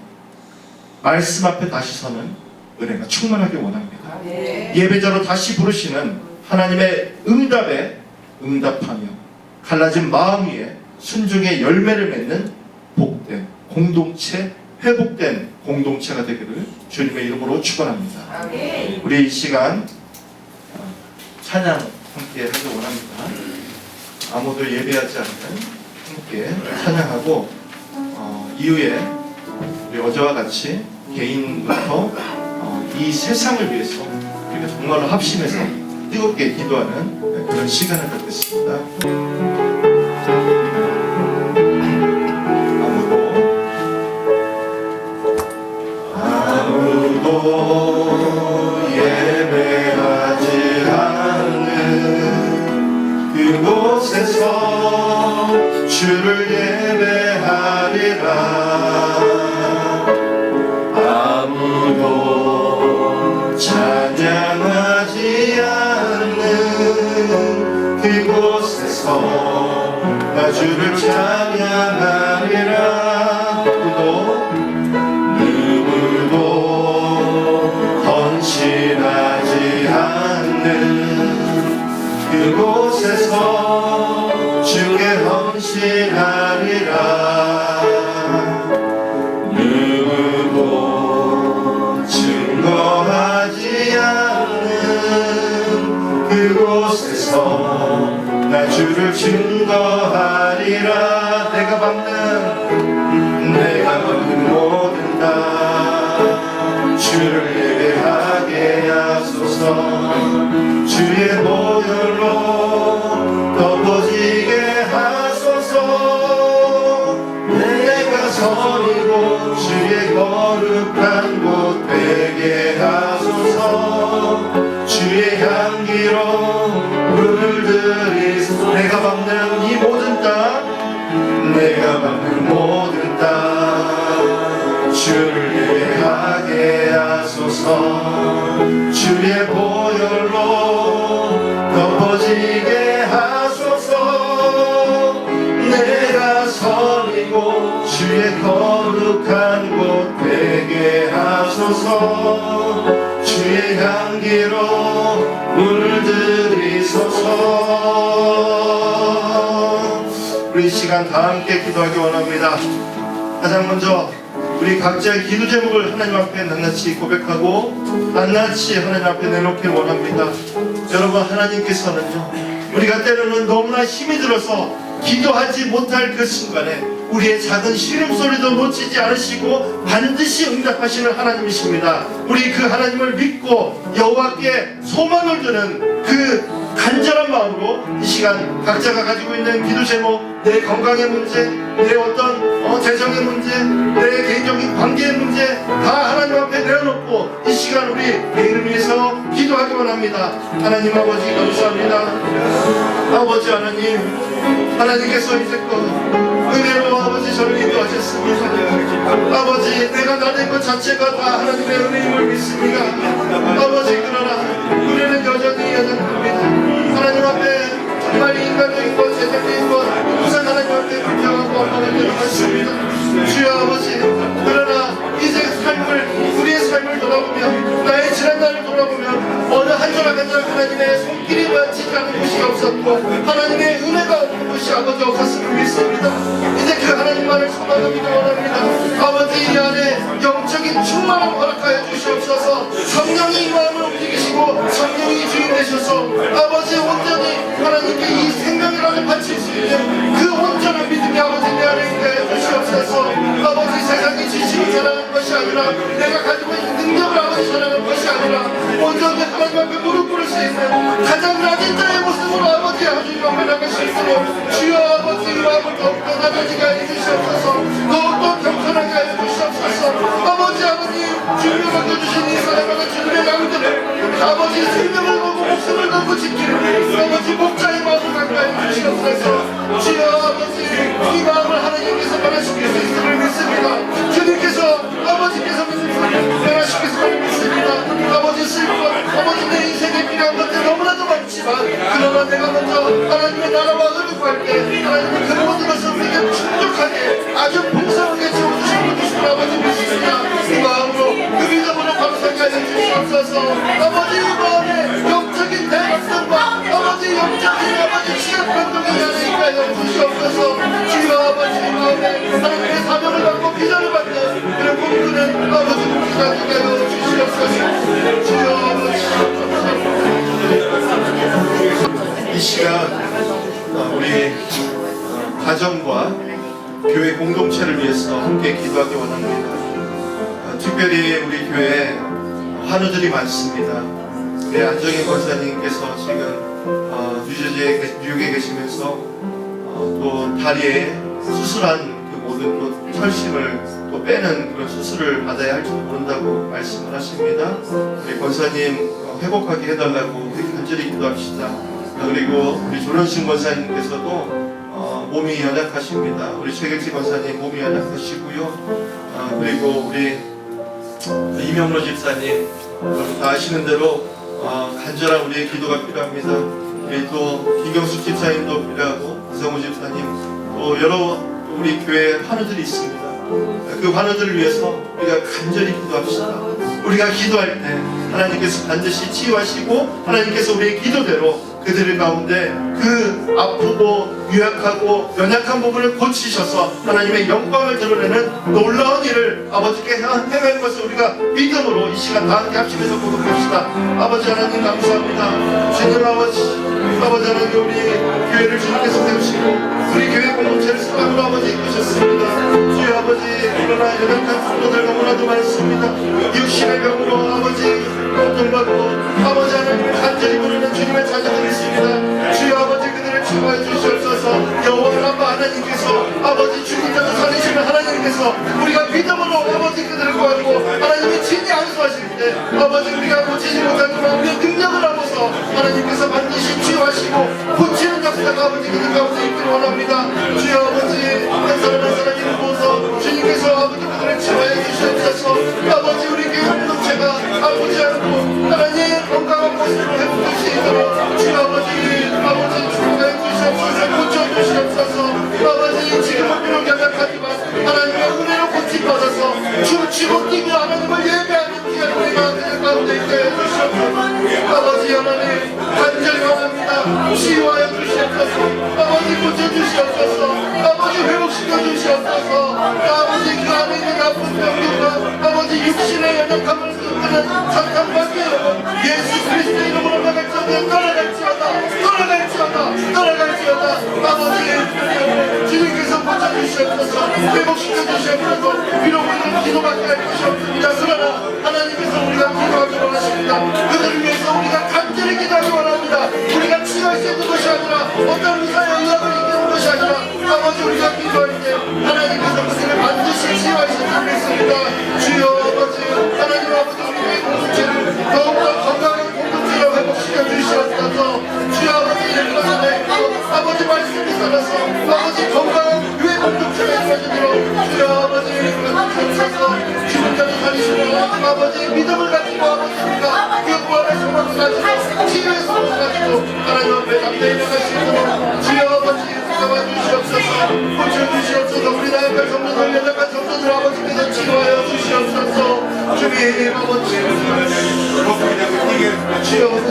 말씀 앞에 다시 서는 은혜가 충만하길 원합니다. 예배자로 다시 부르시는 하나님의 응답에 응답하며 갈라진 마음 위에 순종의 열매를 맺는 복된 공동체, 회복된 공동체가 되기를 주님의 이름으로 축원합니다. 우리 이 시간 찬양 함께 하길 원합니다. 아무도 예배하지 않는 함께 찬양하고 이후에 우리 어제와 같이 개인부터 이 세상을 위해서 우리가 정말로 합심해서 뜨겁게 기도하는 그런 시간을 갖겠습니다. 아무도 예배하지 않는 그곳에서 주를 예배하리라. 아무도 찬양하지 않는 그곳에서 나 주를 찬양하리라. 누구도 헌신하지 않는 그곳에서 주께 헌신하리라. 누구도 증거하지 않는 그곳에서 나 주를 증거하리라. 내가 받는 모든 다 주를 예배하게 하소서. 주의 보혈로 덮어지게 하소서. 하소서. 주의 보혈로 덮어지게 하소서. 내가 섬이고 주의 거룩한 곳 되게 하소서. 주의 향기로 물들이소서. 우리 이 시간 다 함께 기도하기 원합니다. 가장 먼저 우리 각자의 기도 제목을 하나님 앞에 낱낱이 고백하고 낱낱이 하나님 앞에 내놓길 원합니다. 여러분, 하나님께서는요, 우리가 때로는 너무나 힘이 들어서 기도하지 못할 그 순간에 우리의 작은 시름소리도 놓치지 않으시고 반드시 응답하시는 하나님이십니다. 우리 그 하나님을 믿고 여호와께 소망을 두는 그 간절한 마음으로 이 시간 각자가 가지고 있는 기도 제목, 내 건강의 문제, 내 어떤 재정의 문제, 내 개인적인 관계의 문제 다 하나님 앞에 내어놓고 이 시간 우리 개인을 위해서 기도하기 원합니다. 하나님 아버지 감사합니다. 아버지 하나님, 하나님께서 이제껏 은혜로 아버지 저를 인도하셨습니다. 아버지, 내가 나된 것 자체가 다 하나님의 은혜임을 믿습니다. 아버지, 그러나 우리는 여전히 여전합니다. 하나님 앞에 정말 인간적인 것, 세상적인 것, 우선 하나님 앞에 불평하고 언망을 드려봤습니다. 주여 아버지, 그러나 이제 우리의 삶을 돌아보며 나의 지난날을 돌아보면 어느 한 사람 한 사람 하나님의 손길이 맞지 않은 곳이 없었고 하나님의 은혜가 없는 곳이 아버지 없었음을 믿습니다. 이제 그 하나님만을 소망하기를 원합니다. 아버지, 이 안에 영적인 충만함 허락하여 주시옵소서. 성령이 이 마음을 움직이시고 성령이 주인 되셔서 아버지 온전히 하나님께 이 생명이라도 바칠 수 있는 그 온전한 믿음이 아버지 내 안에 있게 해 주시옵소서. 아버지, 세상이 지식을 자랑하는 것이 아니라 내가 가지고 있는 능력을 아버지 자랑하는 것이 아니라 온전히 하나님 앞에 무릎 꿇을 수 있는 가장 낮은 자의 모습으로 아버지 아주 영원하게 수 있도록 주여 아버지 이 마음을 더욱더 낮아지게 하여 주시옵소서. 더욱더 겸손하게 하여 주시옵소서. 아버지 주님을 맡겨주신 이 사람과 주님의 양들을 아버지 생명을 보고 목숨을 걸고 지키는 아버지 목자의 마음을 가까이 주시옵소서. 주여 아버지, 이 마음을 하나님께서 변화시킬 수 있음을 믿습니다. 주님께서 아버지께서 변화시킬 수 있음을 믿습니다. 아버지 슬픔, 아버지 내 인생에 필요한 것들 너무나도 많지만 그러나 내가 먼저 하나님의 나라와 의를 구할 때 하나님의 그 모든 것을 우리에게 충족하게 아주 풍성하게 채워주시고 주시는 아버지 믿습니다. 이 마음으로 그 믿음으로 감사하게 하여 주시옵소서. 아버지, 이 마음에 영적인 대박성과 아버지 영적인 아버지 시간 변동이 안에 있게 하여 주시옵소서. 주여 아버지, 이 마음에 하나님의 사명을 받고 비전을 받는 그런 꿈꾸는 아버지 꿈꾸가 되게 하여 주시옵소서. 주여 아버지 이 시간 우리 가정과 교회 공동체를 위해서 함께 기도하기 원합니다. 특별히 우리 교회에 환우들이 많습니다. 우리 안정인 권사님께서 지금 뉴욕에 계시면서 또 다리에 수술한 그 모든 또 철심을 또 빼는 그런 수술을 받아야 할지도 모른다고 말씀을 하십니다. 우리 권사님 회복하게 해달라고 우리 간절히 기도합시다. 그리고 우리 조련신 권사님께서도 몸이 연약하십니다. 우리 최객지 권사님 몸이 연약하시고요. 그리고 우리 이명로 집사님 다 아시는 대로 간절한 우리의 기도가 필요합니다. 우리 또 김경숙 집사님도 필요하고 이성우 집사님 또 여러 우리 교회 환우들이 있습니다. 그 환우들을 위해서 우리가 간절히 기도합시다. 우리가 기도할 때 하나님께서 반드시 치유하시고 하나님께서 우리의 기도대로 그들 가운데 그 아프고 유약하고 연약한 부분을 고치셔서 하나님의 영광을 드러내는 놀라운 일을 아버지께 행할 것을 우리가 믿음으로 이 시간 다 함께 합심해서 고백합시다. 아버지 하나님 감사합니다. 주님 아버지 하나님 우리 교회를 주님께서 세우시고 우리 교회 공동체를 사랑으로 아버지 이끄셨습니다. 주여 아버지, 그러나 연약한 성도들 너무나도 많습니다. 육신의 병으로 아버지 고통받고 아버지 하나님을 간절히 부르는 주님의 자녀들이 있습니다. 주여 아버지 그들을 치유하여 주시옵소서. 여호와 아빠 하나님께서 아버지 죽은 자를 살리시는 하나님께서 우리가 믿음으로 아버지 그들을 구하고 하나님이 친히 안수하실 때 아버지 우리가 고치지 못하지만 우리의 능력을 하고서 하나님께서 반드시 치유하시고 고치는 역사가 아버지 그들 가운데 있기를 원합니다. 주여 아버지 한 사람 한 사람 이름 보서 주님께서 아버지 그들을 치유하여 주시옵소서. 아버지 우리 교회 공동체가 아프지 않고 하나님 건강한 모습으로 회복될 수 있도록 주 아버지 축복해 주시옵소서. 고쳐주시옵소서. 아버지 지금은 비록 연약하지만 하나님의 은혜로 고침받아서 춤추고 뛰며 하나님을 예배하는 귀한 우리가 그 가운데 있게 해주시옵소서. 아버지 하나님 간절히 원합니다. 치유하여 주시옵소서. 아버지 고쳐주시옵소서. 아버지 회복시켜 주시옵소서. 아버지 그 안에 있는 아픈 병들과 아버지 육신의 연약함을 끄는 사탄밖에 예수 그리스도의 이름으로 떠나갈지어다. 아버지 주님께서 고쳐주시옵소서. 회복시켜 주시옵소서. 비록 우리는 기도밖에 할 것이 없습니다. 그러나 하나님께서 우리가 기도하기 원하십니다. 그들을 위해서 우리가 간절히 기도하기 원합니다. 우리가 치유할 수 있는 것이 아니라 어떤 의사의 의학을 이기는 것이 아니라 아버지 우리가 기도할 때 하나님께서 그들을 반드시 치유하실 줄 믿습니다. 주여 아버지 하나님 아버지 우리의 공동체를 더욱더 건강한 공동체로 회복시켜 주시옵소서. 주여 아버지 이름으로 아버지 말씀이 살아서 아버지 건강한 교회 공동체가 이루어지도록 주여 아버지 주옵소서. 지금까지 다니시는 아버지 믿음을 가지고 아버지가 그 구원의 소망을 가지고 치유의 소망을 가지고 하나님 앞에 담대히 나갈 수 있도록 주여 아버지 잡아주시옵소서. 고쳐주시옵소서. 우리 나아갈 성도들 연약한 성도들 아버지께서 치유하여 주시옵소서. 주님 아버지 주여 아버지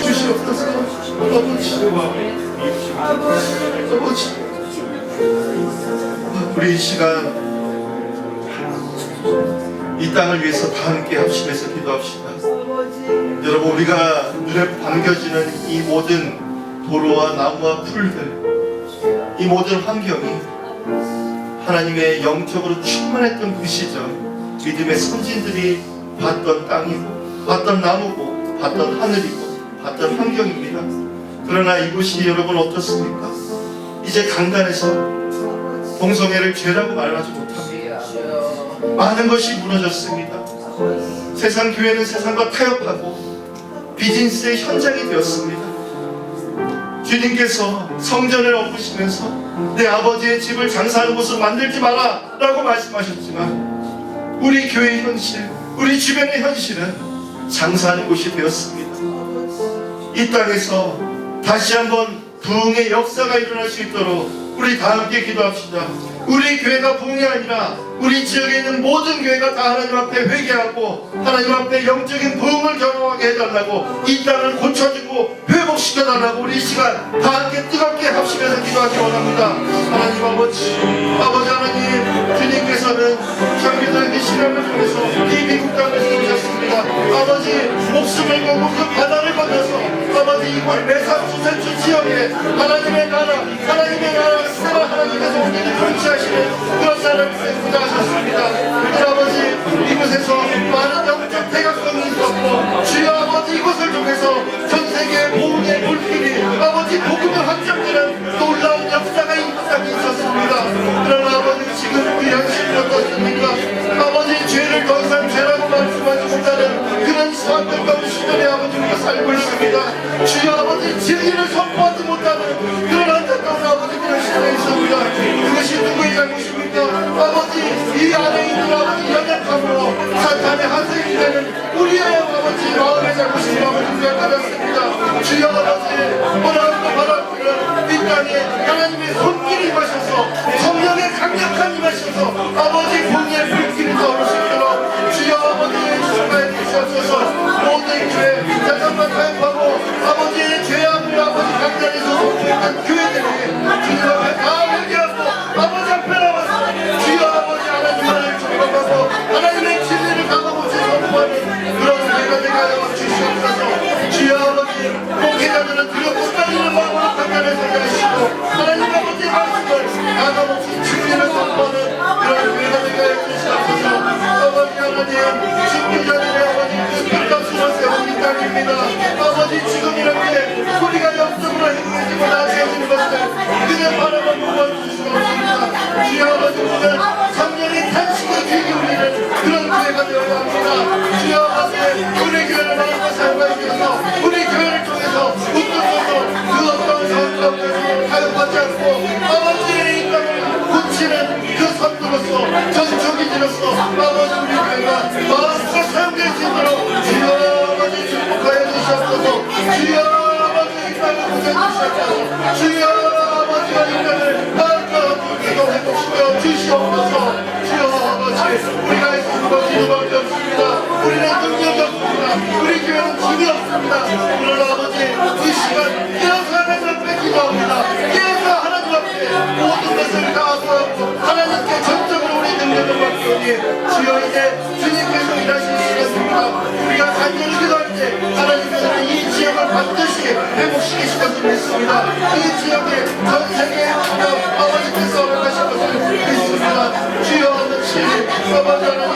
주시옵소서. 아버지 우리 이 시간 이 땅을 위해서 다 함께 합심해서 기도합시다. 여러분 우리가 눈에 반겨지는 이 모든 도로와 나무와 풀들 이 모든 환경이 하나님의 영적으로 충만했던 그 시절 믿음의 선진들이 봤던 땅이고 봤던 나무고 봤던 하늘이고 봤던 환경입니다. 그러나 이곳이 여러분 어떻습니까? 이제 강단에서 동성애를 죄라고 말하지 못합니다. 많은 것이 무너졌습니다. 세상 교회는 세상과 타협하고 비즈니스의 현장이 되었습니다. 주님께서 성전을 엎으시면서 내 아버지의 집을 장사하는 곳으로 만들지 마라 라고 말씀하셨지만 우리 교회의 현실, 우리 주변의 현실은 장사하는 곳이 되었습니다. 이 땅에서 다시 한번 부흥의 역사가 일어날 수 있도록 우리 다 함께 기도합시다. 우리 교회가 부흥이 아니라 우리 지역에 있는 모든 교회가 다 하나님 앞에 회개하고 하나님 앞에 영적인 부흥을 경험하게 해달라고 이 땅을 고쳐주고 회복시켜달라고 우리 이 시간 다 함께 뜨겁게 합심해서 기도하기 원합니다. 하나님 아버지 하나님 주님께서는 장교들에게 시련을 통해서 이 미국 땅에서 오셨습니다. 아버지 목숨을 걸고 그 바다를 건너서 아버지 이곳 매사추세츠 지역에 하나님의 나라 하나님께서 온전히 통치하시는 그런 나라를 구하셨습니다. 우리 아버지 이곳에서 많은 영적 대각성이 있었고 주여 아버지 이곳을 통해서 전세계 모흥의 물길이 아버지 복음을 확장되는 놀라운 역사가 이 땅에 있었습니다. 그러나 아버지 지금 우리 현실은 어떻습니까? 아버지 죄를 더 이상 죄라고 말씀하지 못하는 그런 수학들과 시절에 아버지 우리가 살고 있습니다. 주여 아버지 진리를 선포하지 못하는 그런 안타까운 아버지 그런 시절에 있습니다. 그것이 누구의 잘못입니까? 아버지 이 안에 있는 아버지 연약함으로 사탄의 한색이 되는 우리의 아버지 마음의 잘못이 아버지 우리가 받았습니다. 주여 아버지 원하는 이 땅에 하나님의 손길이 임하셔서 성령의 강력한 임하셔서 아버지 공의의 불길이 떠오를 수 있도록 주여 아버지 축하해 주시옵소서. 모든 교회 잠깐만 타협하고 아버지의 죄악을 아버지 강단에서 소통했던 교회들이 주님 앞에 다 회개하고 아버지 앞에 나와서 주여 아버지 하나님만을 축복하고 하나님의 진리를 강하고 선포하는 그런 교회가 되게 하여 주시옵소서. 주여 아버지 목회자들은 두렵고 떨리는 마음으로 강단에 서게 하시고 하나님 아버지의 말씀을 강함없이 진리를 선포하는 그런 교회가 되게 하여 주시옵소서. 아버지 하나님 신규자들의 아버지 그 값으로 세운 이 땅입니다. 아버지 지금 이렇게 우리가 영적으로 행복해지고 나아지는 것을 그냥 바라만 보고 주시옵소서. 주여 아버지 오늘 성령의 탄식의 귀 기울이는 그런 교회가 되어야 합니다. 주여 아버지 우리 교회를 마음과 사용하여 주셔서 우리 교회를 통해서 웃겨서서 그 어떤 사업 가운데서 타협하지 않고 아버지의 이 땅을 고치는 그 선두로서 전초기지로서 아버지 우리 교회가 마음과 수 있도록 주여 아버지 축복하여 주시옵소서. 주여 아버지 이 땅을 구해주시옵소서. 주여 아버지가 이 땅을 기도 회복시켜 주시옵소서. 주여 아버지 우리가 있는 것 기도밖에 없습니다. 우리는 능력이 없습니다. 우리 교회는 힘이 없습니다. 그러나 아버지 이 시간 깨어서 하나님 앞에 기도합니다. 깨어서 하나님 앞에 모든 것을 다하고 하나님께 전적으로 우리 능력을 맡기오니 주여 이제 주님께서 일하시는 시간입니다. 우리가 간절히 기도할 때 하나님께서는 이 지역을 반드시 회복시키실 것을 믿습니다. 이 지역에 전 세계의 아버지께서 허락하신 것을 믿습니다. 주여 아버지 아버지 하나님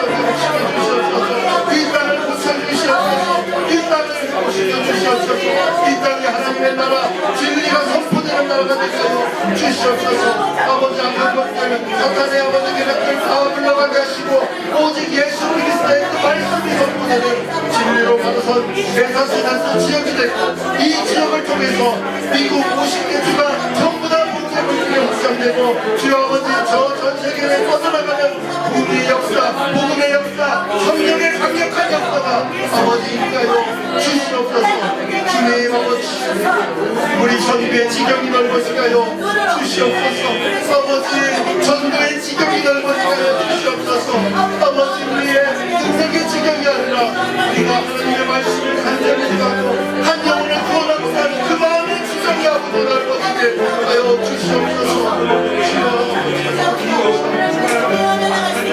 회복시켜 주시옵소서. 이 땅을 고쳐주시옵소서. 이 땅을 회복시켜 주시옵소서. 이 땅에 하나님의 나라 진리가 선포되는 나라가 되게 하여 주시옵소서. 아버지 악한 것들 사탄의 아버지 계략들 다 물러가게 하시고 오직 예수 그리스도의 그 말씀이 선포되는 진리로 가로선 대사스단스 지역이 되고 이 지역을 통해서 미국 50개 주가 전부 다 문제물들이 확장되고 주여 아버지 저 전 세계에 뻗어나가는 우리의 역사, 복음의 역사, 성령의 강력한 역사가 아버지 인가요 주시옵소서. 주님 아버지 우리 전도의 지경이 넓어지게 하여 주시옵소서. 아버지 전도의 지경이 넓어지게 하여 주시옵소서. 아버지 우리의 인생의 지경이 아니라 우리가 하나님의 말씀을 간절히 기도하고 한 영혼을 구원하고 가는 그 마음의 지경이 아버지 넓어지게 하여 주시옵소서.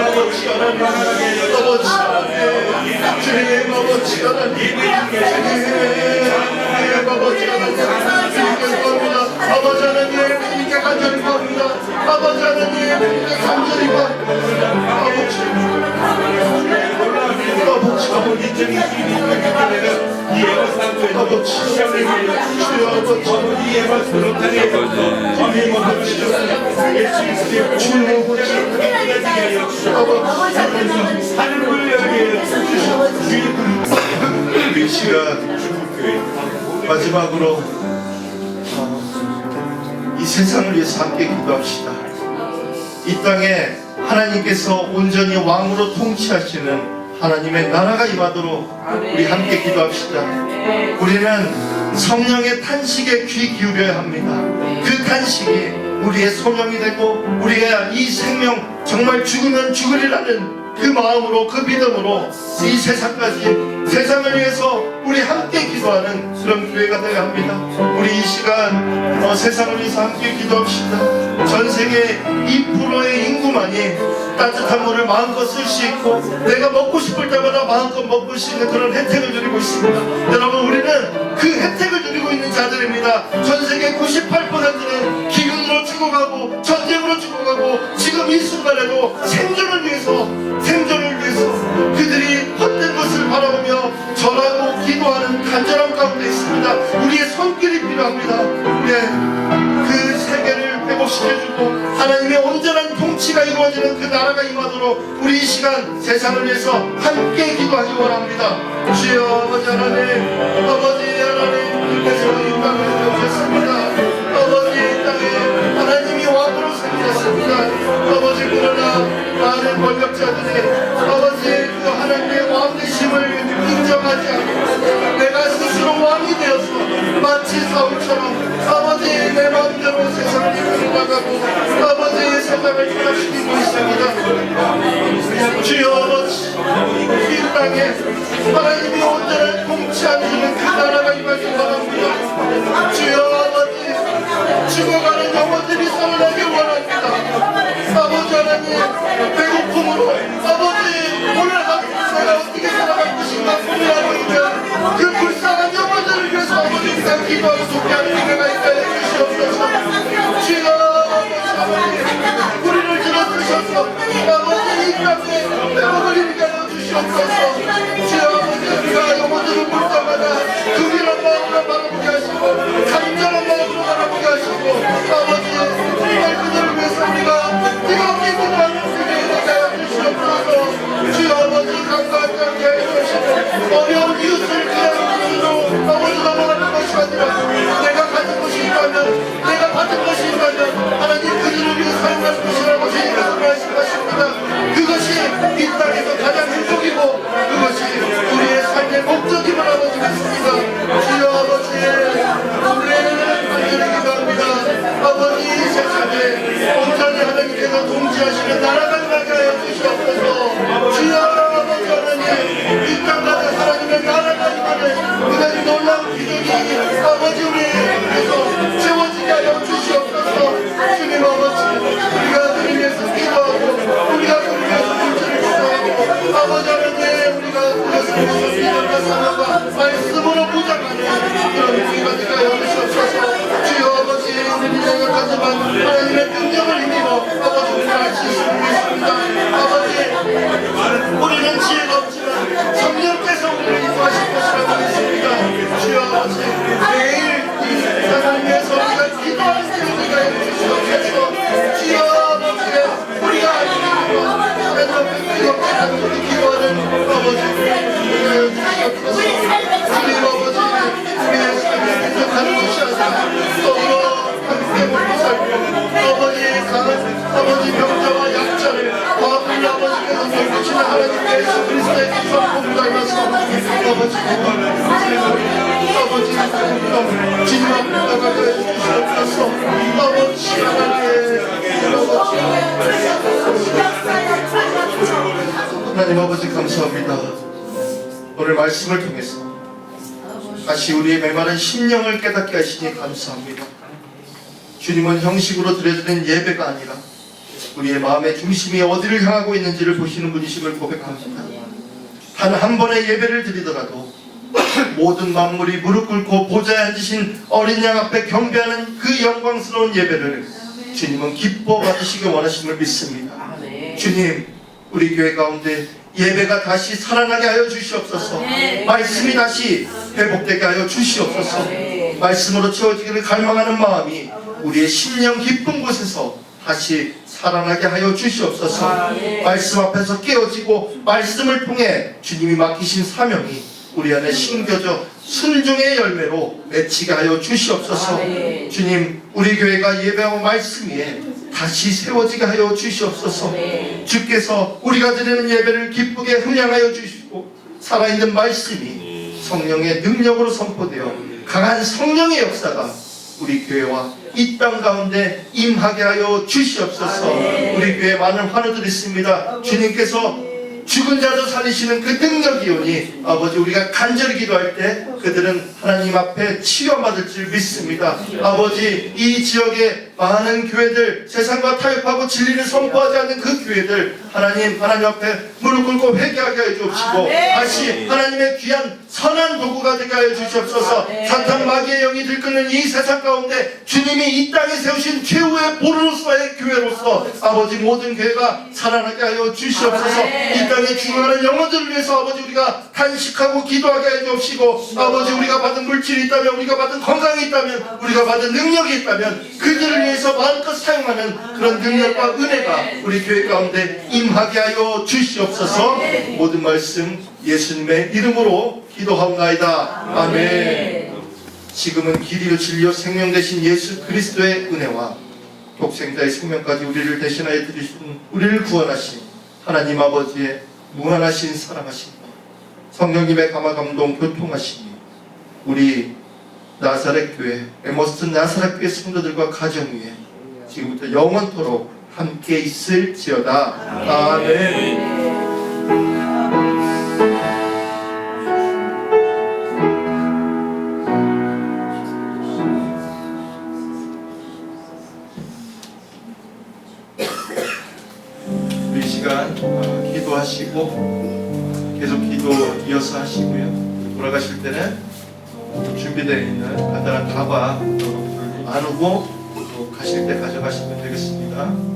아버지 하나님 아버지 하나님 주님 아버지 하나님 주님 아버지 하나님 주님께 구합니다. 아버지 하나님 주님께 간절히 구합니다. 아버지 하나님 주님께 간절히 구합니다. 아버지 인적인 주님의 이 예언상도에 시작을 주여 아버지 이 예언 그렇다니 주님 아버지 예수 그리스도의 주님의 보좌를 하여 주시옵소서. 하늘을 열게 해주시옵소서. 이 시간 마지막으로 이 세상을 위해서 함께 기도합시다. 이 땅에 하나님께서 온전히 왕으로 통치하시는 하나님의 나라가 임하도록 우리 함께 기도합시다. 우리는 성령의 탄식에 귀 기울여야 합니다. 그 탄식이 우리의 소명이 되고 우리가 이 생명 정말 죽으면 죽으리라는 그 마음으로 그 믿음으로 이 세상을 위해서 우리 함께 기도하는 그런 교회가 되어야 합니다. 우리 이 시간 세상을 위해서 함께 기도합시다. 전 세계 2%의 인구만이 따뜻한 물을 마음껏 쓸 수 있고 내가 먹고 싶을 때마다 마음껏 먹을 수 있는 그런 혜택을 누리고 있습니다. 여러분 우리는 그 혜택을 누리고 있는 자들입니다. 전 세계 98%는 기근으로 죽어가고 전쟁으로 죽어가고 지금 이 순간에도 생존을 위해서 그들이 헛된 것을 바라보며 절하고 기도하는 간절함 가운데 있습니다. 우리의 손길이 필요합니다. 그 세계를 회복시켜주고 하나님의 온전한 통치가 이루어지는 그 나라가 임하도록 우리 이 시간 세상을 위해서 함께 기도하기 원합니다. 주여 아버지 하나님 주께서 이 땅을 주셨습니다. 아버지 이 땅에 하나님이 왕으로 생기셨습니다. 아버지 그러나 많은 권력자들이 아버지 그 하나님의 왕 되심을 인정하지 않고 내가 스스로 왕이 되어서 마치 사울처럼 아버지 내 마음대로 세상을 이끌어 나가고 아버지 세상을 변화시키고 있습니다. 주여 아버지 이 땅에 하나님이 온전한 통치하시는 그 나라가 임하길 바랍니다. 주여 아버지 죽어가는 영혼들이 살아나길 원합니다. 아버지 하나님 배고픔으로 아버지 오늘 내가 어떻게 살아갈 것인가 고민하고 있는 그 불쌍한 영혼들을 위해서 아버지 우리가 기도하고 속죄하는 기회가 있다해 주시옵소서. 주여 아버지 우리를 들어주셔서 아버지 이 땅에 회복을 이루게 하여 주시옵소서. 주여 아버지 우리가 영혼들을 볼 때마다 긍휼한 마음으로 바라보게 하시고 간절한 마음으로 바라보게 하시고 아버지 정말 그들을 위해서 우리가 뜨겁게 기도하는 그들에게 하여 주시옵소서. 말씀으로 보장하는 그런 우리가 되어 주시옵소서. 주여 아버지 우리는 약하지만 하나님의 능력을 힘입어 아버지 우리가 할 수 있음을 믿습니다. 아버지 우리는 지혜가 없지만 성령께서 우리를 인도하실 것이라고 믿습니다. 주여 아버지 매일 이 세상을 위해서 우리가 기도하는 때우리가 해주시옵소서. 주여 아버지 우리가 하나님 앞에 기도하는 우리 기도하는 아버지 우리가 해주시옵소서. 주님 아버지 우리의 삶에 부족한 것이 아니라 또 함께 먹고 살고 아버지 병자와 약자를 아버지 아버지께서 돌보시는 하나님께 예수 그리스도의 성품 닮아서 아버지 주님 앞에 나가게 해주시옵소서. 아버지 하나님 아버지 감사합니다. 오늘 말씀을 통해서 다시 우리의 메마른 심령을 깨닫게 하시니 감사합니다. 주님은 형식으로 드려지는 예배가 아니라 우리의 마음의 중심이 어디를 향하고 있는지를 보시는 분이심을 고백합니다. 단 한 번의 예배를 드리더라도 모든 만물이 무릎 꿇고 보좌에 앉으신 어린 양 앞에 경배하는 그 영광스러운 예배를 주님은 기뻐 받으시기 원하심을 믿습니다. 주님, 우리 교회 가운데 예배가 다시 살아나게 하여 주시옵소서. 말씀이 다시 회복되게 하여 주시옵소서. 말씀으로 채워지기를 갈망하는 마음이 우리의 심령 깊은 곳에서 다시 살아나게 하여 주시옵소서. 말씀 앞에서 깨어지고 말씀을 통해 주님이 맡기신 사명이 우리 안에 심겨져 순종의 열매로 맺히게 하여 주시옵소서. 주님, 우리 교회가 예배하고 말씀 위에 다시 세워지게 하여 주시옵소서. 주께서 우리가 드리는 예배를 기쁘게 흥량하여 주시고 살아있는 말씀이 성령의 능력으로 선포되어 강한 성령의 역사가 우리 교회와 이 땅 가운데 임하게 하여 주시옵소서. 우리 교회에 많은 환우들이 있습니다. 주님께서 죽은 자도 살리시는 그 능력이오니 아버지 우리가 간절히 기도할 때 그들은 하나님 앞에 치유받을 줄 믿습니다. 아버지 이 지역에 많은 교회들 세상과 타협하고 진리를 선포하지 않는 그 교회들 하나님 앞에 무릎 꿇고 회개하게 해 주옵시고 다시 하나님의 귀한 선한 도구가 되게 하여 주시옵소서. 사탄 마귀의 영이 들끓는 이 세상 가운데 주님이 이 땅에 세우신 최후의 보루로서의 교회로서 아버지 모든 교회가 살아나게 하여 주시옵소서. 이 땅에 죽어가는 영혼들을 위해서 아버지 우리가 간식하고 기도하게 해 주옵시고 아버지 우리가 받은 물질이 있다면 우리가 받은 건강이 있다면 우리가 받은 능력이 있다면 그들을 위해서 마음껏 사용하는 그런 능력과 은혜가 우리 교회 가운데 임하게 하여 주시옵소서. 모든 말씀 예수님의 이름으로 기도하옵나이다. 아멘. 지금은 길이요 진리요 생명 되신 예수 그리스도의 은혜와 독생자의 생명까지 우리를 대신하여 드리신 우리를 구원하신 하나님 아버지의 무한하신 사랑하심과 성령님의 감화 감동 교통하심이 우리 나사렛 교회 에머슨 나사렛 교회 성도들과 가정 위에 지금부터 영원토록 함께 있을지어다. 아멘. 우리 시간 기도하시고 계속 기도 이어서 하시고요. 돌아가실 때는 준비되어 있는 간단한 가방 나누고 또 가실 때 가져가시면 되겠습니다.